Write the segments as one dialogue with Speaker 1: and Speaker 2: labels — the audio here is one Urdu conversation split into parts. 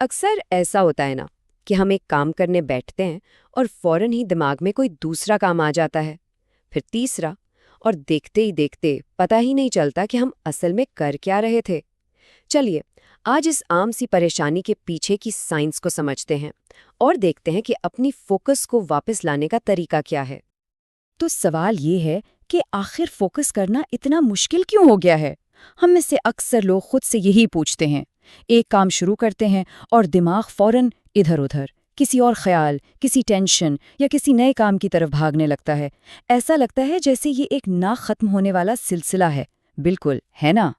Speaker 1: اکثر ایسا ہوتا ہے نا کہ ہم ایک کام کرنے بیٹھتے ہیں اور فوراً ہی دماغ میں کوئی دوسرا کام آ جاتا ہے، پھر تیسرا، اور دیکھتے ہی دیکھتے پتہ ہی نہیں چلتا کہ ہم اصل میں کر کیا رہے تھے۔ چلیے آج اس عام سی پریشانی کے پیچھے کی سائنس کو سمجھتے ہیں اور دیکھتے ہیں کہ اپنی فوکس کو واپس لانے کا طریقہ کیا ہے۔
Speaker 2: تو سوال یہ ہے کہ آخر فوکس کرنا اتنا مشکل کیوں ہو گیا ہے؟ ہم میں سے اکثر لوگ خود سے یہی پوچھتے ہیں۔ ایک کام شروع کرتے ہیں اور دماغ فوراً ادھر ادھر کسی اور خیال، کسی ٹینشن یا کسی نئے کام کی طرف بھاگنے لگتا ہے۔ ایسا لگتا ہے جیسے یہ ایک نہ ختم ہونے والا سلسلہ ہے۔ بالکل، ہے نا؟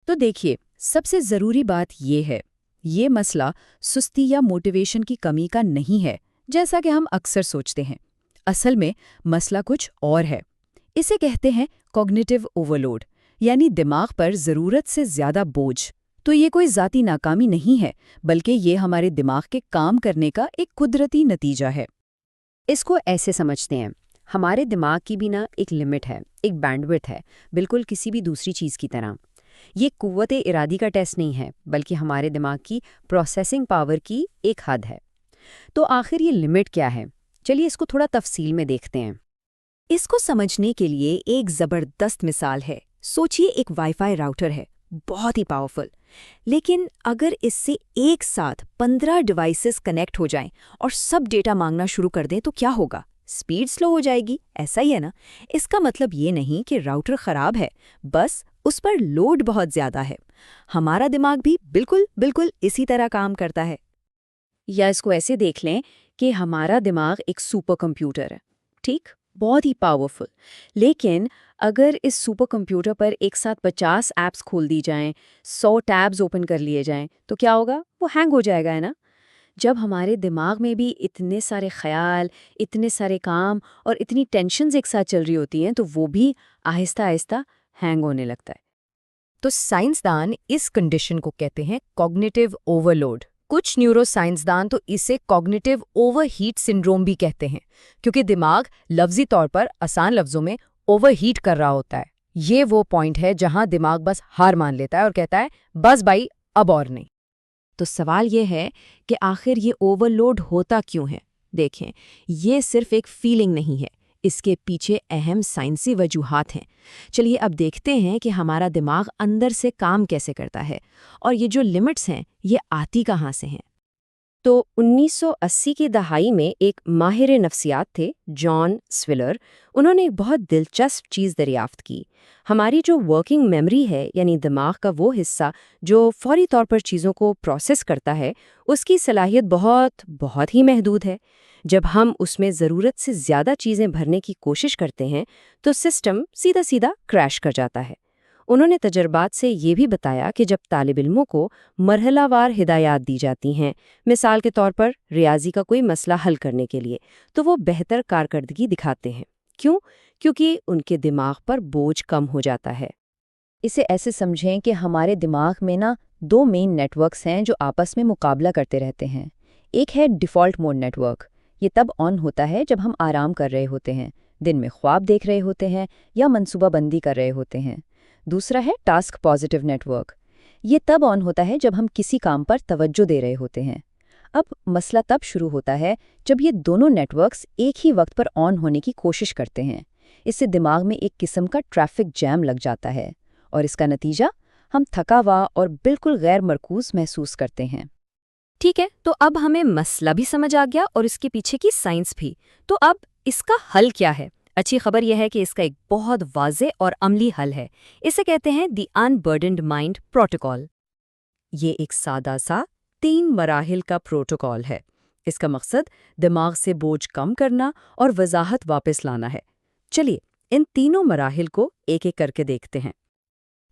Speaker 2: تو دیکھیے، سب سے ضروری بات یہ ہے، یہ مسئلہ سستی یا موٹیویشن کی کمی کا نہیں ہے جیسا کہ ہم اکثر سوچتے ہیں۔ اصل میں مسئلہ کچھ اور ہے۔ اسے کہتے ہیں کوگنیٹو اوورلوڈ، یعنی دماغ پر ضرورت سے زیادہ بوجھ۔ تو یہ کوئی ذاتی ناکامی نہیں ہے، بلکہ یہ ہمارے دماغ کے کام کرنے کا ایک قدرتی نتیجہ ہے۔
Speaker 1: اس کو ایسے سمجھتے ہیں، ہمارے دماغ کی بھی ایک لمٹ ہے، ایک بینڈوڈتھ ہے، بالکل کسی بھی دوسری چیز کی طرح۔ یہ قوت ارادی کا ٹیسٹ نہیں ہے، بلکہ ہمارے دماغ کی پروسیسنگ پاور کی ایک حد ہے۔ تو آخر یہ لمٹ کیا ہے؟ چلیے اس کو تھوڑا تفصیل میں دیکھتے ہیں۔
Speaker 3: اس کو سمجھنے کے لیے ایک زبردست مثال ہے۔ سوچئے ایک وائی فائی راؤٹر ہے، بہت ہی پاورفل، لیکن اگر اس سے ایک ساتھ 15 ڈیوائسز کنیکٹ ہو جائیں اور سب ڈیٹا مانگنا شروع کر دیں تو کیا ہوگا؟ سپیڈ سلو ہو جائے گی، ایسا ہی ہے نا؟ اس کا مطلب یہ نہیں کہ راؤٹر خراب ہے، بس اس پر لوڈ بہت زیادہ ہے۔ ہمارا دماغ بھی بالکل اسی طرح کام کرتا ہے۔
Speaker 2: یا اس کو ایسے دیکھ لیں کہ ہمارا دماغ ایک سپر کمپیوٹر ہے، ٹھیک؟ بہت ہی پاورفل، لیکن اگر اس سپر کمپیوٹر پر ایک ساتھ 50 ایپس کھول دی جائیں، 100 ٹیبز اوپن کر لیے جائیں تو کیا ہوگا؟ وہ ہینگ ہو جائے گا، ہے نا؟ جب ہمارے دماغ میں بھی اتنے سارے خیال، اتنے سارے کام اور اتنی ٹینشنز ایک ساتھ چل رہی ہوتی ہیں تو وہ بھی آہستہ آہستہ ہینگ ہونے لگتا ہے۔
Speaker 3: تو سائنسدان اس کنڈیشن کو کہتے ہیں کوگنیٹو اوورلوڈ۔ کچھ نیورو سائنسدان تو اسے کوگنیٹو اوور ہیٹ سنڈروم بھی کہتے ہیں، کیونکہ دماغ لفظی طور پر آسان لفظوں میں اوور ہیٹ کر رہا ہوتا ہے۔ یہ وہ پوائنٹ ہے جہاں دماغ بس ہار مان لیتا ہے اور کہتا ہے بس بھائی اب اور نہیں۔ تو سوال یہ ہے کہ آخر یہ اوور لوڈ ہوتا کیوں ہے؟ دیکھیں، یہ صرف ایک فیلنگ نہیں ہے، اس کے پیچھے اہم سائنسی وجوہات ہیں۔ چلیے اب دیکھتے ہیں کہ ہمارا دماغ اندر سے کام کیسے کرتا ہے، اور یہ جو لمٹس ہیں یہ آتی کہاں سے ہیں۔
Speaker 1: تو 1980 کی دہائی میں ایک ماہر نفسیات تھے، جان سویلر۔ انہوں نے ایک بہت دلچسپ چیز دریافت کی۔ ہماری جو ورکنگ میموری ہے، یعنی دماغ کا وہ حصہ جو فوری طور پر چیزوں کو پروسیس کرتا ہے، اس کی صلاحیت بہت ہی محدود ہے۔ جب ہم اس میں ضرورت سے زیادہ چیزیں بھرنے کی کوشش کرتے ہیں تو سسٹم سیدھا کریش کر جاتا ہے۔ انہوں نے تجربات سے یہ بھی بتایا کہ جب طالب علموں کو مرحلہ وار ہدایات دی جاتی ہیں، مثال کے طور پر ریاضی کا کوئی مسئلہ حل کرنے کے لیے، تو وہ بہتر کارکردگی دکھاتے ہیں۔ کیوں؟ کیونکہ ان کے دماغ پر بوجھ کم ہو جاتا ہے۔
Speaker 2: اسے ایسے سمجھیں کہ ہمارے دماغ میں 2 مین نیٹ ورکس ہیں جو آپس میں مقابلہ کرتے رہتے ہیں۔ ایک ہے ڈیفالٹ موڈ نیٹ ورک، یہ تب آن ہوتا ہے جب ہم آرام کر رہے ہوتے ہیں، دن میں خواب دیکھ رہے ہوتے ہیں یا منصوبہ بندی کر رہے ہوتے ہیں۔ دوسرا ہے ٹاسک پازیٹیو نیٹ ورک، یہ تب آن ہوتا ہے جب ہم کسی کام پر توجہ دے رہے ہوتے ہیں۔ اب مسئلہ تب شروع ہوتا ہے جب یہ دونوں نیٹ ورکس ایک ہی وقت پر آن ہونے کی کوشش کرتے ہیں۔ اس سے دماغ میں ایک قسم کا ٹریفک جام لگ جاتا ہے، اور اس کا نتیجہ ہم تھکا ہوا اور بالکل غیر مرکوز محسوس کرتے ہیں۔
Speaker 3: ٹھیک ہے، تو اب ہمیں مسئلہ بھی سمجھ آ گیا اور اس کے پیچھے کی سائنس بھی۔ تو اب اس کا حل کیا ہے؟ اچھی خبر یہ ہے کہ اس کا ایک بہت واضح اور عملی حل ہے۔ اسے کہتے ہیں دی انبرڈنڈ مائنڈ پروٹوکول۔ یہ ایک سادہ سا 3 مراحل کا پروٹوکول ہے۔ اس کا مقصد دماغ سے بوجھ کم کرنا اور وضاحت واپس لانا ہے۔ چلیے ان تینوں مراحل کو ایک ایک کر کے دیکھتے ہیں۔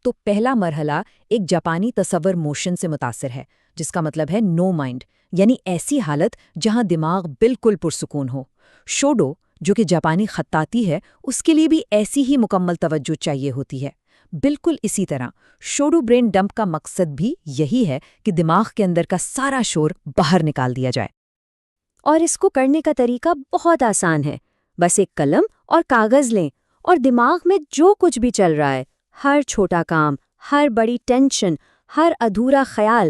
Speaker 3: تو پہلا مرحلہ ایک جاپانی تصور موشن سے متاثر ہے، جس کا مطلب ہے نو مائنڈ، یعنی ایسی حالت جہاں دماغ بالکل پرسکون ہو۔ شوڈو، جو کہ جاپانی خطاطی ہے، اس کے لیے بھی ایسی ہی مکمل توجہ چاہیے ہوتی ہے۔ بالکل اسی طرح شوڈو برین ڈمپ کا مقصد بھی یہی ہے کہ دماغ کے اندر کا سارا شور باہر نکال دیا جائے۔
Speaker 1: اور اس کو کرنے کا طریقہ بہت آسان ہے، بس ایک قلم اور کاغذ لیں اور دماغ میں جو کچھ بھی چل رہا ہے، ہر چھوٹا کام، ہر بڑی ٹینشن، ہر ادھورا خیال،